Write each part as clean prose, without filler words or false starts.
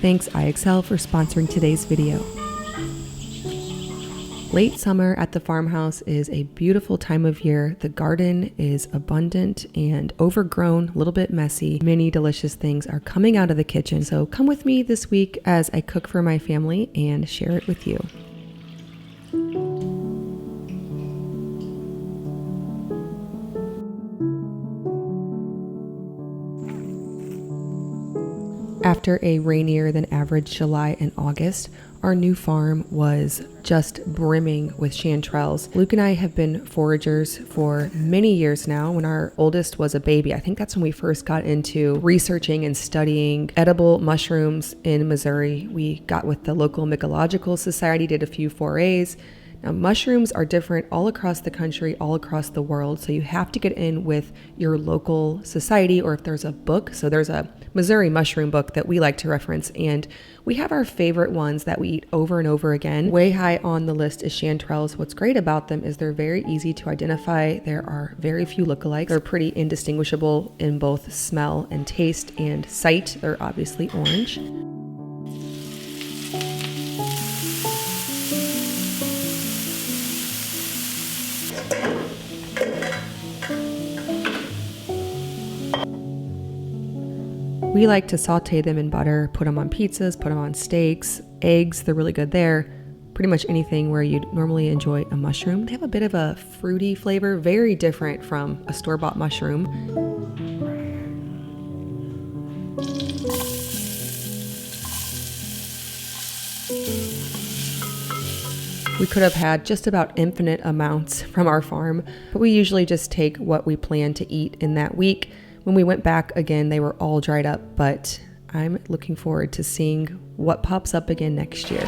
Thanks IXL for sponsoring today's video. Late summer at the farmhouse is a beautiful time of year. The garden is abundant and overgrown, a little bit messy. Many delicious things are coming out of the kitchen. So come with me this week as I cook for my family and share it with you. After a rainier than average July and August, our new farm was just brimming with chanterelles. Luke and I have been foragers for many years now. When our oldest was a baby, I think that's when we first got into researching and studying edible mushrooms in Missouri. We got with the local mycological society, did a few forays. Now, mushrooms are different all across the country, all across the world, so you have to get in with your local society, or if there's a book. So there's a Missouri mushroom book that we like to reference, and we have our favorite ones that we eat over and over again. Way high on the list is chanterelles. What's great about them is they're very easy to identify. There are very few lookalikes. They're pretty indistinguishable in both smell and taste and sight. They're obviously orange. We like to saute them in butter, put them on pizzas, put them on steaks, eggs, they're really good there. Pretty much anything where you'd normally enjoy a mushroom. They have a bit of a fruity flavor, very different from a store-bought mushroom. We could have had just about infinite amounts from our farm, but we usually just take what we plan to eat in that week. When we went back again, they were all dried up, but I'm looking forward to seeing what pops up again next year.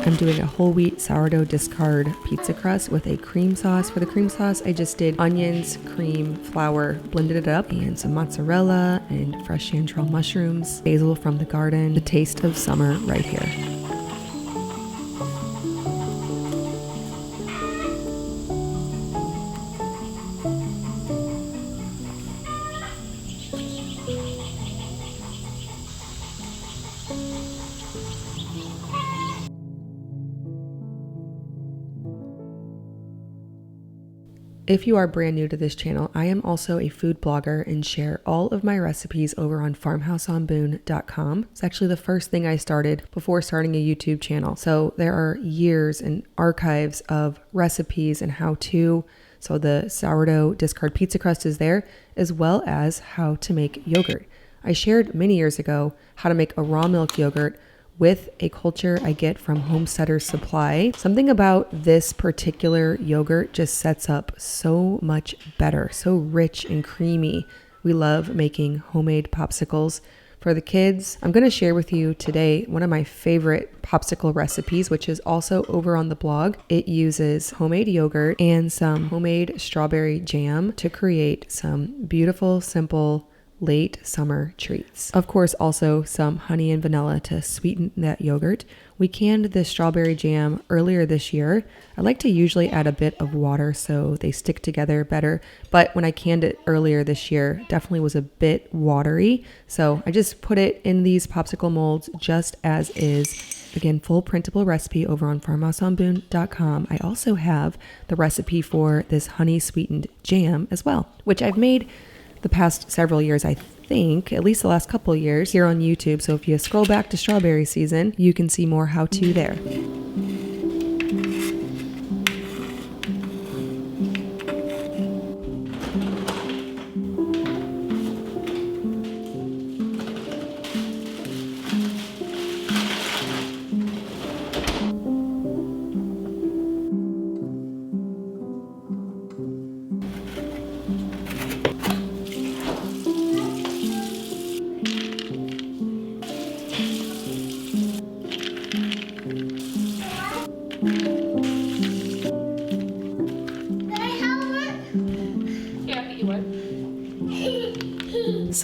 I'm doing a whole wheat sourdough discard pizza crust with a cream sauce. For the cream sauce, I just did onions, cream, flour, blended it up, and some mozzarella and fresh chanterelle mushrooms, basil from the garden. The taste of summer right here. If you are brand new to this channel, I am also a food blogger and share all of my recipes over on farmhouseonboone.com. It's actually the first thing I started before starting a YouTube channel. So there are years and archives of recipes and how-to. So the sourdough discard pizza crust is there, as well as how to make yogurt. I shared many years ago how to make a raw milk yogurt with a culture I get from Homesteader's Supply. Something about this particular yogurt just sets up so much better, so rich and creamy. We love making homemade popsicles for the kids. I'm going to share with you today one of my favorite popsicle recipes, which is also over on the blog. It uses homemade yogurt and some homemade strawberry jam to create some beautiful, simple late summer treats. Of course, also some honey and vanilla to sweeten that yogurt. We canned the strawberry jam earlier this year. I like to usually add a bit of water so they stick together better, but when I canned it earlier this year, definitely was a bit watery. So I just put it in these popsicle molds just as is. Again, full printable recipe over on farmhouseonboone.com. I also have the recipe for this honey sweetened jam as well, which I've made the past several years, I think, at least the last couple of years here on YouTube. So if you scroll back to strawberry season, you can see more how-to there.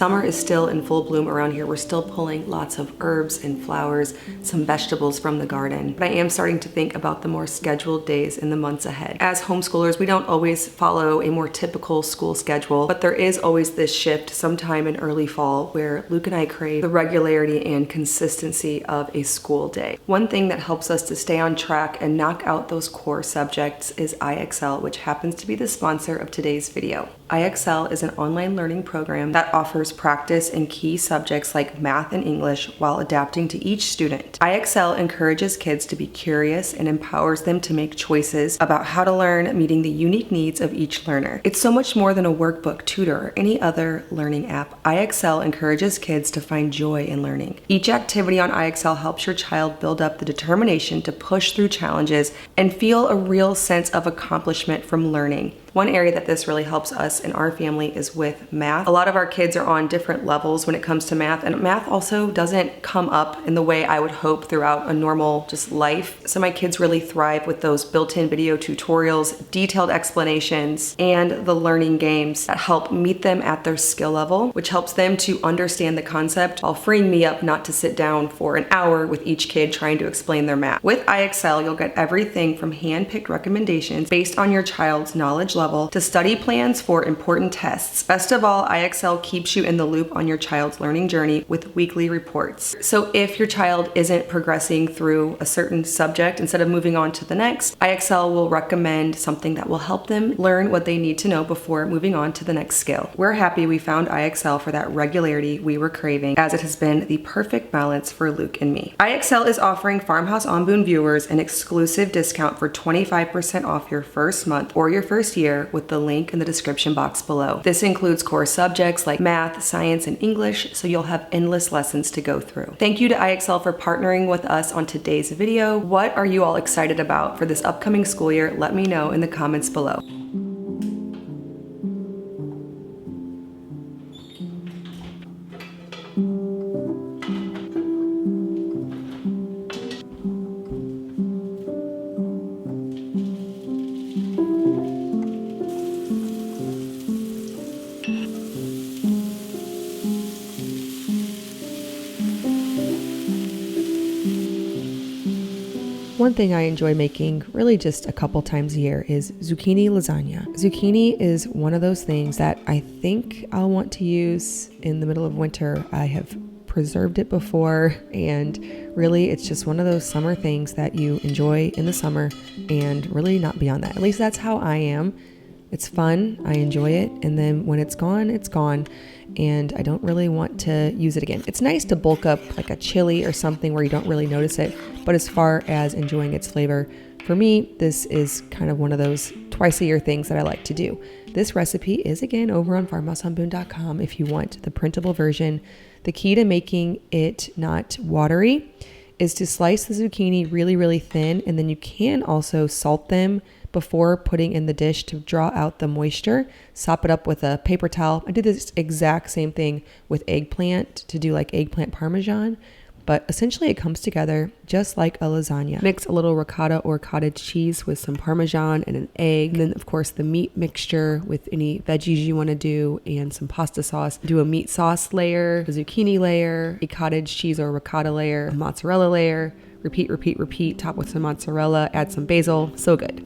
Summer is still in full bloom around here. We're still pulling lots of herbs and flowers, some vegetables from the garden. But I am starting to think about the more scheduled days in the months ahead. As homeschoolers, we don't always follow a more typical school schedule, but there is always this shift sometime in early fall where Luke and I crave the regularity and consistency of a school day. One thing that helps us to stay on track and knock out those core subjects is IXL, which happens to be the sponsor of today's video. IXL is an online learning program that offers practice in key subjects like math and English while adapting to each student. IXL encourages kids to be curious and empowers them to make choices about how to learn, meeting the unique needs of each learner. It's so much more than a workbook, tutor, or any other learning app. IXL encourages kids to find joy in learning. Each activity on IXL helps your child build up the determination to push through challenges and feel a real sense of accomplishment from learning. One area that this really helps us in our family is with math. A lot of our kids are on different levels when it comes to math, and math also doesn't come up in the way I would hope throughout a normal just life. So my kids really thrive with those built-in video tutorials, detailed explanations, and the learning games that help meet them at their skill level, which helps them to understand the concept while freeing me up not to sit down for an hour with each kid trying to explain their math. With IXL, you'll get everything from hand-picked recommendations based on your child's knowledge level to study plans for important tests. Best of all, IXL keeps you in the loop on your child's learning journey with weekly reports. So if your child isn't progressing through a certain subject, instead of moving on to the next, IXL will recommend something that will help them learn what they need to know before moving on to the next skill. We're happy we found IXL for that regularity we were craving, as it has been the perfect balance for Luke and me. IXL is offering Farmhouse on Boone viewers an exclusive discount for 25% off your first month or your first year with the link in the description box below. This includes core subjects like math, science, and English, so you'll have endless lessons to go through. Thank you to IXL for partnering with us on today's video. What are you all excited about for this upcoming school year? Let me know in the comments below. One thing I enjoy making really just a couple times a year is zucchini lasagna. Zucchini is one of those things that I think I'll want to use in the middle of winter. I have preserved it before, and really it's just one of those summer things that you enjoy in the summer and really not beyond that. At least that's how I am. It's fun, I enjoy it, and then when it's gone, and I don't really want to use it again. It's nice to bulk up like a chili or something where you don't really notice it, but as far as enjoying its flavor, for me, this is kind of one of those twice a year things that I like to do. This recipe is again over on farmhouseonboone.com if you want the printable version. The key to making it not watery is to slice the zucchini really, really thin, and then you can also salt them before putting in the dish to draw out the moisture. Sop it up with a paper towel. I did this exact same thing with eggplant to do like eggplant parmesan, but essentially it comes together just like a lasagna. Mix a little ricotta or cottage cheese with some parmesan and an egg, and then of course the meat mixture with any veggies you want to do and some pasta sauce. Do a meat sauce layer, a zucchini layer, a cottage cheese or ricotta layer, a mozzarella layer. Repeat, repeat, repeat. Top with some mozzarella, add some basil. So good.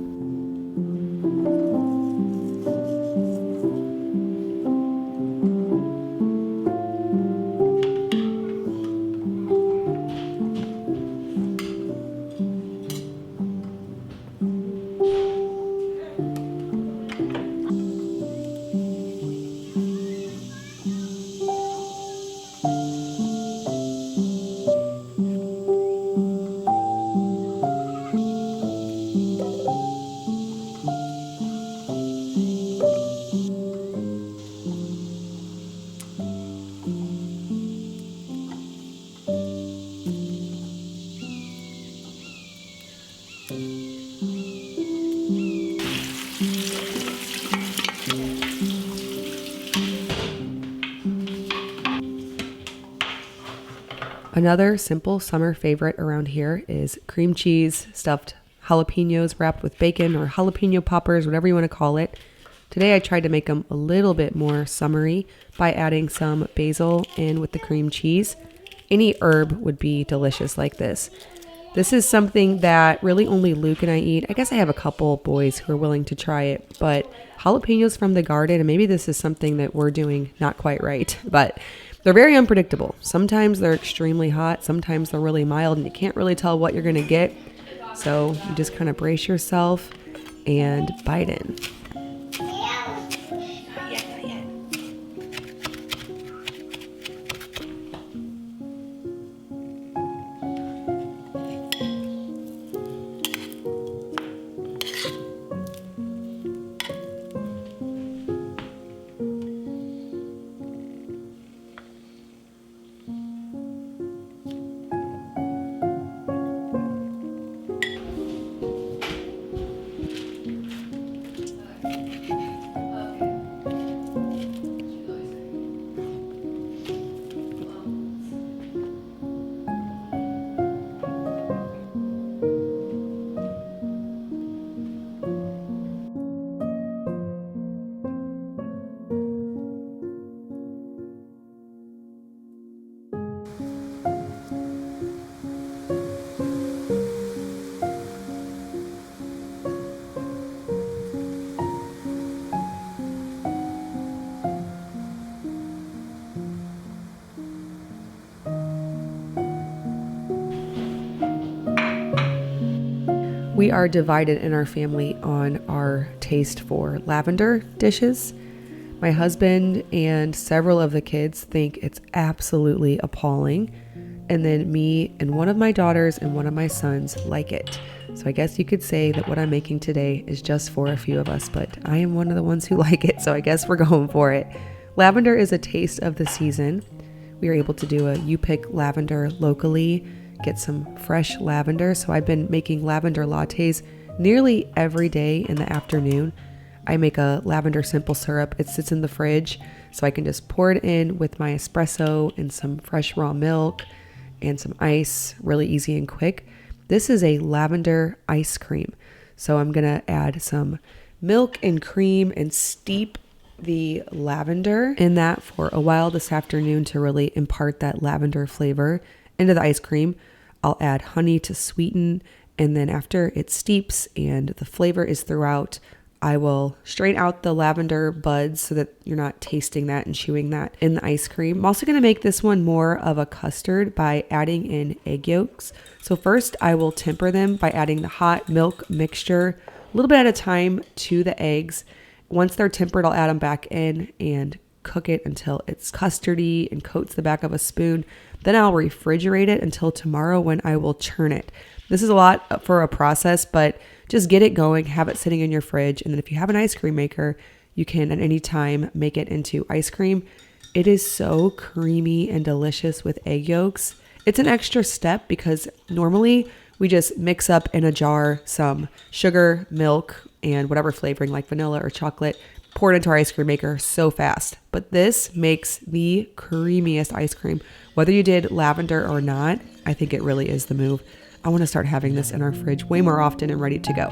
Another simple summer favorite around here is cream cheese stuffed jalapenos wrapped with bacon, or jalapeno poppers, whatever you want to call it. Today I tried to make them a little bit more summery by adding some basil in with the cream cheese. Any herb would be delicious like this. This is something that really only Luke and I eat. I guess I have a couple boys who are willing to try it, but jalapenos from the garden, and maybe this is something that we're doing not quite right, but they're very unpredictable. Sometimes they're extremely hot, sometimes they're really mild, and you can't really tell what you're gonna get. So you just kind of brace yourself and bite in. We are divided in our family on our taste for lavender dishes. My husband and several of the kids think it's absolutely appalling. And then me and one of my daughters and one of my sons like it. So I guess you could say that what I'm making today is just for a few of us, but I am one of the ones who like it, so I guess we're going for it. Lavender is a taste of the season. We are able to do a you pick lavender locally, get some fresh lavender. So I've been making lavender lattes nearly every day in the afternoon. I make a lavender simple syrup. It sits in the fridge, so I can just pour it in with my espresso and some fresh raw milk and some ice, really easy and quick. This is a lavender ice cream. So I'm gonna add some milk and cream and steep the lavender in that for a while this afternoon to really impart that lavender flavor into the ice cream. I'll add honey to sweeten, and then after it steeps and the flavor is throughout, I will strain out the lavender buds so that you're not tasting that and chewing that in the ice cream. I'm also going to make this one more of a custard by adding in egg yolks. So first I will temper them by adding the hot milk mixture a little bit at a time to the eggs. Once they're tempered, I'll add them back in and cook it until it's custardy and coats the back of a spoon. Then I'll refrigerate it until tomorrow when I will churn it. This is a lot for a process, but just get it going, have it sitting in your fridge. And then if you have an ice cream maker, you can at any time make it into ice cream. It is so creamy and delicious with egg yolks. It's an extra step because normally we just mix up in a jar some sugar, milk, and whatever flavoring like vanilla or chocolate, pour it into our ice cream maker so fast. But this makes the creamiest ice cream. Whether you did lavender or not, I think it really is the move. I want to start having this in our fridge way more often and ready to go.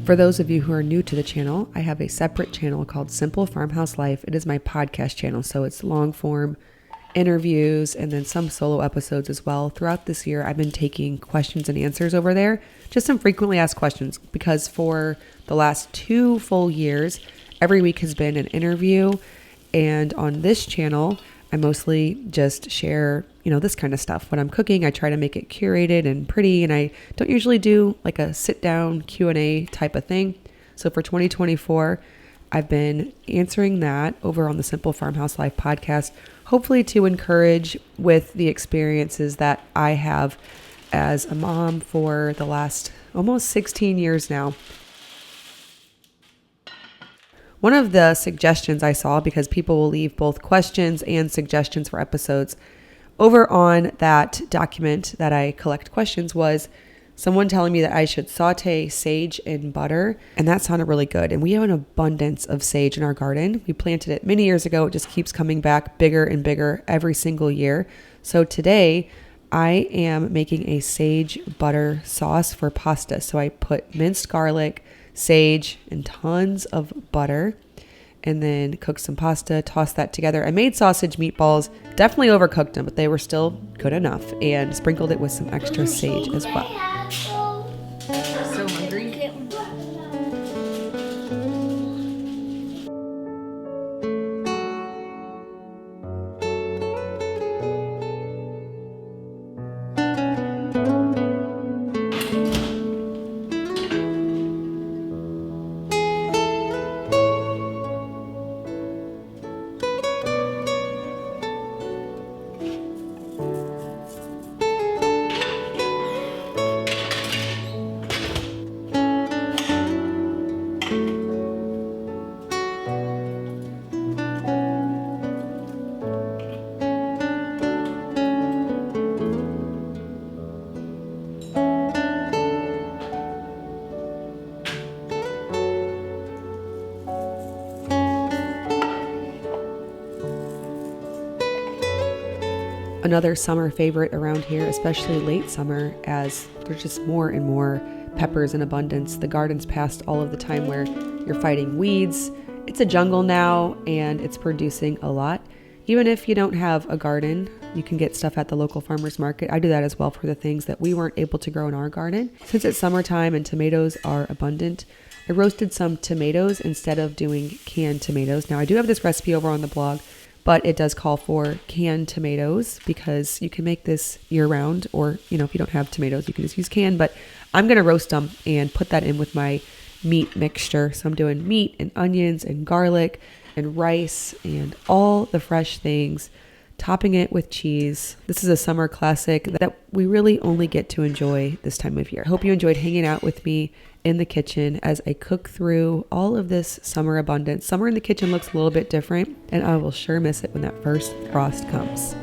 For those of you who are new to the channel, I have a separate channel called Simple Farmhouse Life. It is my podcast channel, so it's long form interviews and then some solo episodes as well. Throughout this year, I've been taking questions and answers over there, just some frequently asked questions, because for the last 2 full years, every week has been an interview. And on this channel, I mostly just share, this kind of stuff. When I'm cooking, I try to make it curated and pretty, and I don't usually do like a sit down Q&A type of thing. So for 2024, I've been answering that over on the Simple Farmhouse Life podcast, hopefully to encourage with the experiences that I have as a mom for the last almost 16 years now. One of the suggestions I saw, because people will leave both questions and suggestions for episodes over on that document that I collect questions, was someone telling me that I should saute sage in butter, and that sounded really good. And we have an abundance of sage in our garden. We planted it many years ago. It just keeps coming back bigger and bigger every single year. So today I am making a sage butter sauce for pasta. So I put minced garlic, sage, and tons of butter, and then cooked some pasta, tossed that together. I made sausage meatballs, definitely overcooked them, but they were still good enough, and sprinkled it with some extra sage as well. So hungry. Another summer favorite around here, especially late summer, as there's just more and more peppers in abundance. The garden's past all of the time where you're fighting weeds. It's a jungle now, and it's producing a lot. Even if you don't have a garden, you can get stuff at the local farmer's market. I do that as well for the things that we weren't able to grow in our garden. Since it's summertime and tomatoes are abundant, I roasted some tomatoes instead of doing canned tomatoes. Now, I do have this recipe over on the blog, but it does call for canned tomatoes because you can make this year round, or, if you don't have tomatoes, you can just use canned, but I'm going to roast them and put that in with my meat mixture. So I'm doing meat and onions and garlic and rice and all the fresh things, topping it with cheese. This is a summer classic that we really only get to enjoy this time of year. I hope you enjoyed hanging out with me in the kitchen as I cook through all of this summer abundance. Summer in the kitchen looks a little bit different, and I will sure miss it when that first frost comes.